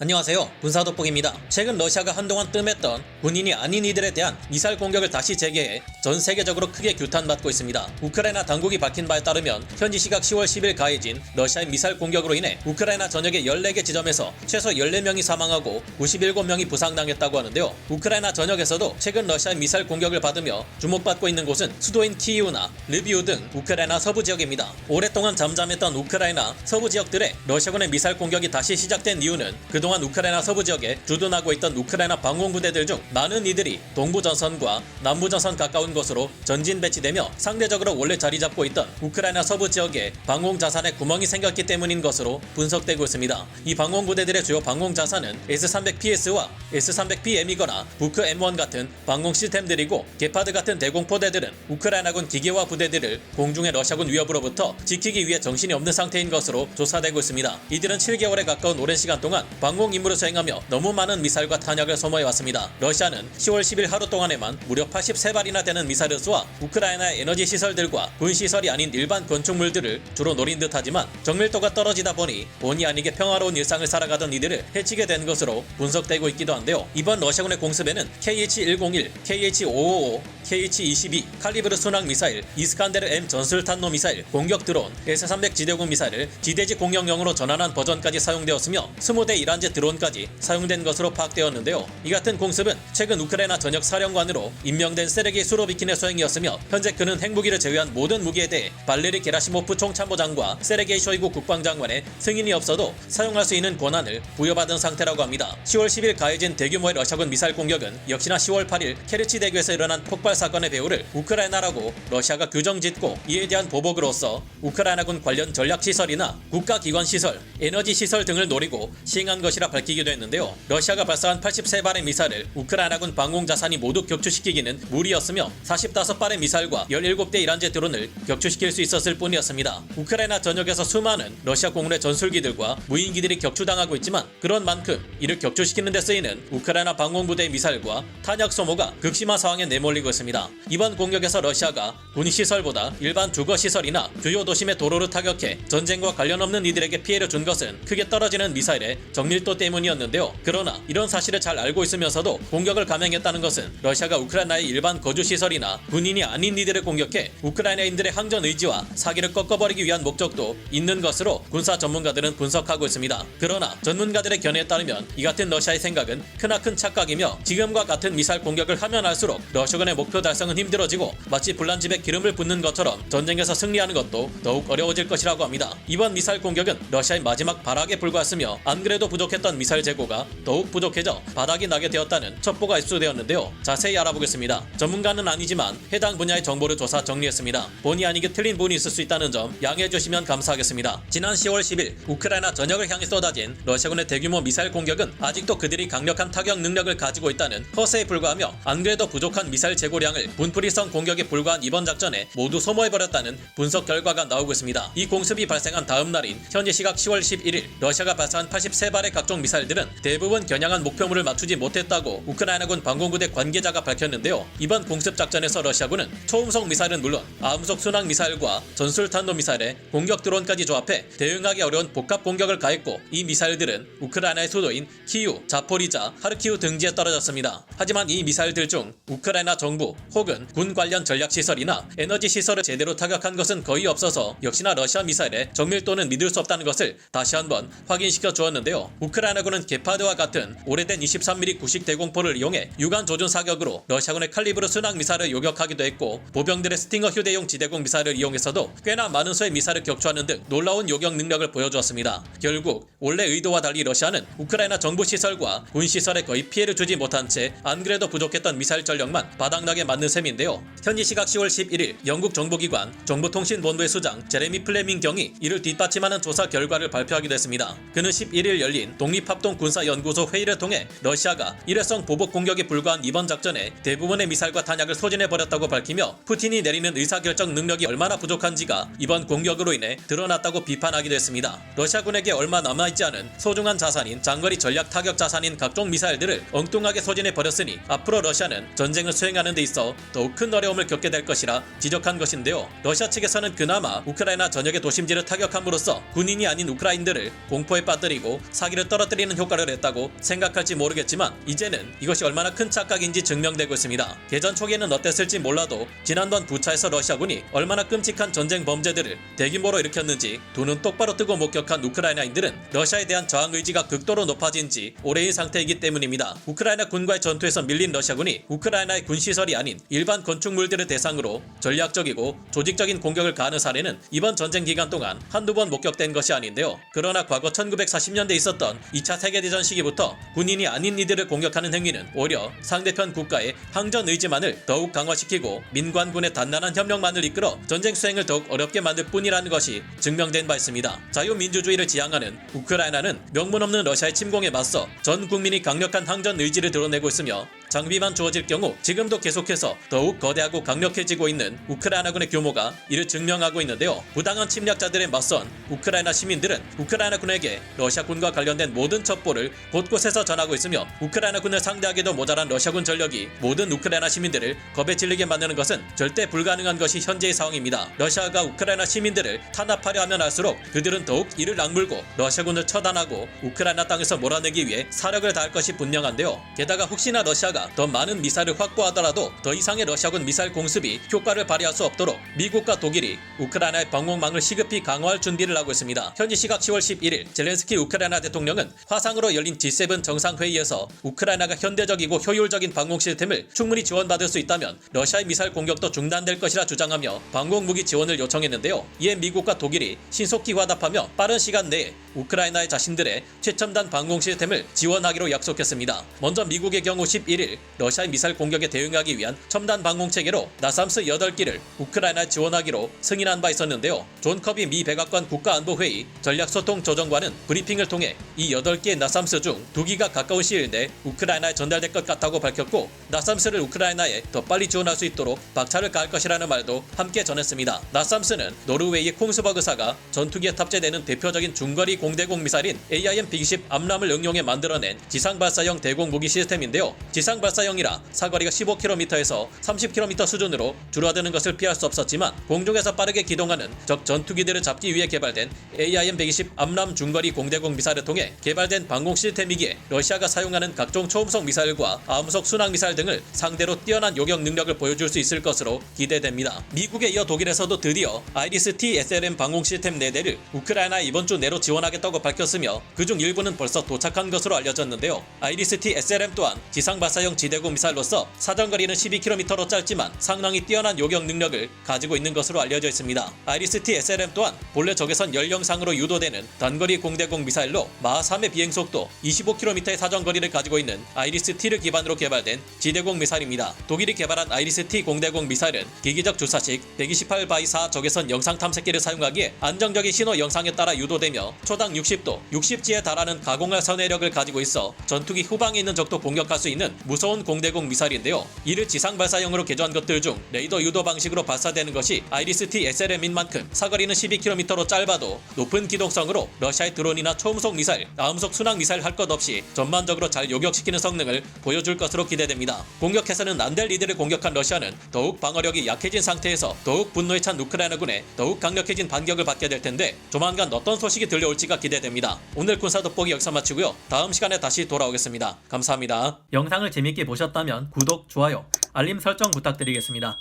안녕하세요. 군사돋보기입니다. 최근 러시아가 한동안 뜸했던 군인이 아닌 이들에 대한 미사일 공격을 다시 재개해 전 세계적으로 크게 규탄받고 있습니다. 우크라이나 당국이 밝힌 바에 따르면 현지 시각 10월 10일 가해진 러시아의 미사일 공격으로 인해 우크라이나 전역의 14개 지점에서 최소 14명이 사망하고 97명이 부상당했다고 하는데요. 우크라이나 전역에서도 최근 러시아의 미사일 공격을 받으며 주목받고 있는 곳은 수도인 키이우나 르비우 등 우크라이나 서부 지역입니다. 오랫동안 잠잠했던 우크라이나 서부 지역들의 러시아군의 미사일 공격이 다시 시작된 이유는 그동안 우크라이나 서부 지역에 주둔하고 있던 우크라이나 방공부대들 중 많은 이들이 동부전선과 남부전선 가까운 곳으로 전진 배치되며 상대적으로 원래 자리 잡고 있던 우크라이나 서부 지역에 방공자산에 구멍이 생겼기 때문인 것으로 분석되고 있습니다. 이 방공부대들의 주요 방공자산은 S-300PS와 S-300PM이거나 부크 M1 같은 방공 시스템들이고 게파드 같은 대공포대들은 우크라이나군 기계화 부대들을 공중의 러시아군 위협으로부터 지키기 위해 정신이 없는 상태인 것으로 조사되고 있습니다. 이들은 7개월에 가까운 오랜 시간 동안 방공 임무를 수행하며 너무 많은 미사일과 탄약을 소모해왔습니다. 러시아는 10월 10일 하루 동안에만 무려 83발이나 되는 미사일을 쏘아 우크라이나의 에너지 시설들과 군 시설이 아닌 일반 건축물들을 주로 노린 듯하지만 정밀도가 떨어지다 보니 본의 아니게 평화로운 일상을 살아가던 이들을 해치게 된 것으로 분석되고 있기도 한데요. 이번 러시아군의 공습에는 KH-101, KH-555, KH-22, 칼리브르 순항 미사일, 이스칸데르 M 전술탄도 미사일, 공격 드론, S-300 지대공 미사일을 지대지 공격용으로 전환한 버전까지 사용되었으며 20대 이란제 드론까지 사용된 것으로 파악되었는데요. 이 같은 공습은 최근 우크라이나 전역 사령관으로 임명된 세르게이 수로비킨의 소행이었으며 현재 그는 핵무기를 제외한 모든 무기에 대해 발레리 게라시모프 총참모장과 세르게이 쇼이구 국방장관의 승인이 없어도 사용할 수 있는 권한을 부여받은 상태라고 합니다. 10월 10일 가해진 대규모의 러시아군 미사일 공격은 역시나 10월 8일 케르치 대교에서 일어난 폭발 사건의 배후를 우크라이나라고 러시아가 규정짓고 이에 대한 보복으로서 우크라이나군 관련 전략시설이나 국가기관시설, 에너지시설 등을 노리고 시행한 것이라 밝히기도 했는데요. 러시아가 발사한 83발의 미사일을 우크라이나군 방공자산이 모두 격추시키기는 무리였으며 45발의 미사일과 17대 이란제 드론을 격추시킬 수 있었을 뿐이었습니다. 우크라이나 전역에서 수많은 러시아 공군의 전술기들과 무인기들이 격추당하고 있지만 그런 만큼 이를 격추시키는 데 쓰이는 우크라이나 방공부대의 미사일과 탄약 소모가 극심한 상황에 내몰리고 있습니다. 이번 공격에서 러시아가 군시설보다 일반 주거시설이나 주요 도심의 도로를 타격해 전쟁과 관련 없는 이들에게 피해를 준 것은 크게 떨어지는 미사일의 정밀도 때문이었는데요. 그러나 이런 사실을 잘 알고 있으면서도 공격을 감행했다는 것은 러시아가 우크라이나의 일반 거주시설이나 군인이 아닌 이들을 공격해 우크라이나인들의 항전 의지와 사기를 꺾어버리기 위한 목적도 있는 것으로 군사 전문가들은 분석하고 있습니다. 그러나 전문가들의 견해에 따르면 이 같은 러시아의 생각은 크나큰 착각이며 지금과 같은 미사일 공격을 하면 할수록 러시아군의 목표 달성은 힘들어지고 마치 불난집에 기름을 붓는 것처럼 전쟁에서 승리하는 것도 더욱 어려워질 것이라고 합니다. 이번 미사일 공격은 러시아의 마지막 발악에 불과했으며 안 그래도 부족했던 미사일 재고가 더욱 부족해져 바닥이 나게 되었다는 첩보가 입수되었는데요. 자세히 알아보겠습니다. 전문가는 아니지만 해당 분야의 정보를 조사 정리했습니다. 본의 아니게 틀린 부분이 있을 수 있다는 점 양해해 주시면 감사하겠습니다. 지난 10월 10일 우크라이나 전역을 향해 쏟아진 러시아군의 대규모 미사일 공격은 아직도 그들이 강력한 타격 능력을 가지고 있다는 허세에 불과하며 안 그래도 부족한 미사일 재고량을 분풀이성 공격에 불과한 이번 작전에 모두 소모해버렸다는 분석 결과가 나오고 있습니다. 이 공습이 발생한 다음 날인 현지 시각 10월 11일 러시아가 발사한 83발의 각종 미사일들은 대부분 겨냥한 목표물을 맞추지 못했다고 우크라이나군 방공부대 관계자가 밝혔는데요. 이번 공습 작전에서 러시아군은 초음속 미사일은 물론 아음속 순항 미사일과 전술탄도 미사일에 공격 드론까지 조합해 대응하기 어려운 복합 공격을 가했고 이 미사일들은 우크라이나의 수도인 키우, 자포리자, 하르키우 등지에 떨어졌습니다. 하지만 이 미사일들 중 우크라이나 정부 혹은 군 관련 전략시설이나 에너지 시설을 제대로 타격한 것은 거의 없어서 역시나 러시아 미사일의 정밀도는 믿을 수 없다는 것을 다시 한번 확인시켜 주었는데요. 우크라이나군은 게파드와 같은 오래된 23mm 구식 대공포를 이용해 유관 조준 사격으로 러시아군의 칼리브르 순항 미사일을 요격하기도 했고 보병들의 스팅어 휴대용 지대공 미사일을 이용해서도 꽤나 많은 수의 미사일을 격추하는 등 놀라운 요격 능력을 보여주었습니다. 결국 원래 의도와 달리 러시아는 우크라이나 정부 시설과 군 시설에 거의 피해를 주지 못한 채 안 그래도 부족했던 미사일 전력만 바닥나게 만든 셈인데요. 현지 시각 10월 11일 영국 정보기관 정보통신본부의 수장 제레미 플레밍 경이 이를 뒷받침하는 조사 결과를 발표하기도 했습니다. 그는 11일 열린 독립합동군사연구소 회의를 통해 러시아가 일회성 보복 공격에 불과한 이번 작전에 대부분의 미사일과 탄약을 소진해버렸다고 밝히며 푸틴이 내리는 의사결정 능력이 얼마나 부족한지가 이번 공격으로 인해 드러났다고 비판하기도 했습니다. 러시아군에게 얼마 남아있지 않은 소중한 자산인 장거리 전략 타격 자산인 각종 미사일들을 엉뚱하게 소진해버렸으니 앞으로 러시아는 전쟁을 수행하는 데 있어 더욱 큰 어려움을 겪게 될 것이라 지적한 것인데요. 러시아 측에서는 그나마 우크라이나 전역의 도심지를 타격함으로써 군인이 아닌 우크라인들을 공포에 빠뜨리고 사기를 떨어뜨리는 효과를 냈다고 생각할지 모르겠지만 이제는 이것이 얼마나 큰 착각인지 증명되고 있습니다. 개전 초기에는 어땠을지 몰라도 지난번 부차에서 러시아군이 얼마나 끔찍한 전쟁 범죄들을 대규모로 일으켰는지 두 눈 똑바로 뜨고 목격한 우크라이나인들은 러시아에 대한 저항 의지가 극도로 높아진 지 오래인 상태이기 때문입니다. 우크라이나 군과의 전투에서 밀린 러시아군이 우크라이나의 군시설이 아닌 일반 건축물들을 대상으로 전략적이고 조직적인 공격을 가하는 사례는 이번 전쟁 기간 동안 한두 번 목격된 것이 아닌데요. 그러나 과거 1940년대에 있었던 2차 세계대전 시기부터 군인이 아닌 이들을 공격하는 행위는 오히려 상대편 국가의 항전 의지만을 더욱 강화시키고 민관군의 단단한 협력만을 이끌어 전쟁 수행을 더욱 어렵게 만들 뿐이라는 것이 증명된 바 있습니다. 자유민주주의를 지향하는 우크라이나는 명분 없는 러시아의 침공에 맞서 전 국민이 강력한 항전 의지를 드러내고 있으며 장비만 주어질 경우 지금도 계속해서 더욱 거대하고 강력해지고 있는 우크라이나군의 규모가 이를 증명하고 있는데요. 부당한 침략자들에 맞선 우크라이나 시민들은 우크라이나군에게 러시아군과 관련된 모든 첩보를 곳곳에서 전하고 있으며 우크라이나군을 상대하기도 모자란 러시아군 전력이 모든 우크라이나 시민들을 겁에 질리게 만드는 것은 절대 불가능한 것이 현재의 상황입니다. 러시아가 우크라이나 시민들을 탄압하려 하면 할수록 그들은 더욱 이를 악물고 러시아군을 처단하고 우크라이나 땅에서 몰아내기 위해 사력을 다할 것이 분명한데요. 게다가 혹시나 러시아가 더 많은 미사일을 확보하더라도 더 이상의 러시아군 미사일 공습이 효과를 발휘할 수 없도록 미국과 독일이 우크라이나의 방공망을 시급히 강화할 준비를 하고 있습니다. 현지 시각 10월 11일 젤렌스키 우크라이나 대통령은 화상으로 열린 G7 정상회의에서 우크라이나가 현대적이고 효율적인 방공 시스템을 충분히 지원받을 수 있다면 러시아의 미사일 공격도 중단될 것이라 주장하며 방공무기 지원을 요청했는데요. 이에 미국과 독일이 신속히 화답하며 빠른 시간 내에 우크라이나의 자신들의 최첨단 방공 시스템을 지원하기로 약속했습니다. 먼저 미국의 경우 11일 러시아의 미사일 공격에 대응하기 위한 첨단 방공 체계로 나삼스 8기를 우크라이나에 지원하기로 승인한 바 있었는데요. 존 커비 미 백악관 국가안보회의 전략소통조정관은 브리핑을 통해 이 8개의 나삼스 중 2기가 가까운 시일 내 우크라이나에 전달될 것 같다고 밝혔고 나삼스를 우크라이나에 더 빨리 지원할 수 있도록 박차를 가할 것이라는 말도 함께 전했습니다. 나삼스는 노르웨이의 콩스버그사가 전투기에 탑재되는 대표적인 중거리 공대공 미사일인 AIM-120 암람을 응용해 만들어낸 지상발사형 대공무기 시스템인데요. 지상발사형이라 사거리가 15km에서 30km 수준으로 줄어드는 것을 피할 수 없었지만 공중에서 빠르게 기동하는 적 전투기들을 잡기 위해 개발된 AIM-120 암람 중거리 공대공 미사일을 통해 개발된 방공 시스템이기에 러시아가 사용하는 각종 초음속 미사일과 아음속 순항 미사일 등을 상대로 뛰어난 요격 능력을 보여줄 수 있을 것으로 기대됩니다. 미국에 이어 독일에서도 드디어 아이리스-T SLM 방공 시스템 4대를 우크라이나에 이번 주 내로 지원하겠다고 밝혔으며 그중 일부는 벌써 도착한 것으로 알려졌는데요. 아이리스-T SLM 또한 지상발사형 지대공 미사일로서 사정거리는 12km로 짧지만 상당히 뛰어난 요격 능력을 가지고 있는 것으로 알려져 있습니다. 아이리스-T SLM 또한 본래 적외선 연령상으로 유도되는 단거리 공대공 미사일로 마하 3의 비행속도 25km의 사정거리를 가지고 있는 아이리스-T를 기반으로 개발된 지대공 미사일입니다. 독일이 개발한 아이리스-T 공대공 미사일은 기기적 주사식 128바이4 적외선 영상 탐색기를 사용하기에 안정적인 신호 영상에 따라 유도되며 초당 60도, 60G에 달하는 가공할 선회력을 가지고 있어 전투기 후방에 있는 적도 공격할 수 있는 무서운 공대공 미사일인데요. 이를 지상 발사형으로 개조한 것들 중 레이더 유도 방식으로 발사되는 것이 아이리스-T SLM인 만큼 사거리는 12km로 짧아도 높은 기동성으로 러시아의 드론이나 초음속 미사일, 아음속 순항 미사일 할 것 없이 전반적으로 잘 요격시키는 성능을 보여줄 것으로 기대됩니다. 공격해서는 안 될 이들을 공격한 러시아는 더욱 방어력이 약해진 상태에서 더욱 분노에 찬 우크라이나군에 더욱 강력해진 반격을 받게 될 텐데 조만간 어떤 소식이 들려올지가 기대됩니다. 오늘 군사 돋보기 여기서 마치고요. 다음 시간에 다시 돌아오겠습니다. 감사합니다. 영상을 재밌게 보셨다면 구독, 좋아요, 알림 설정 부탁드리겠습니다.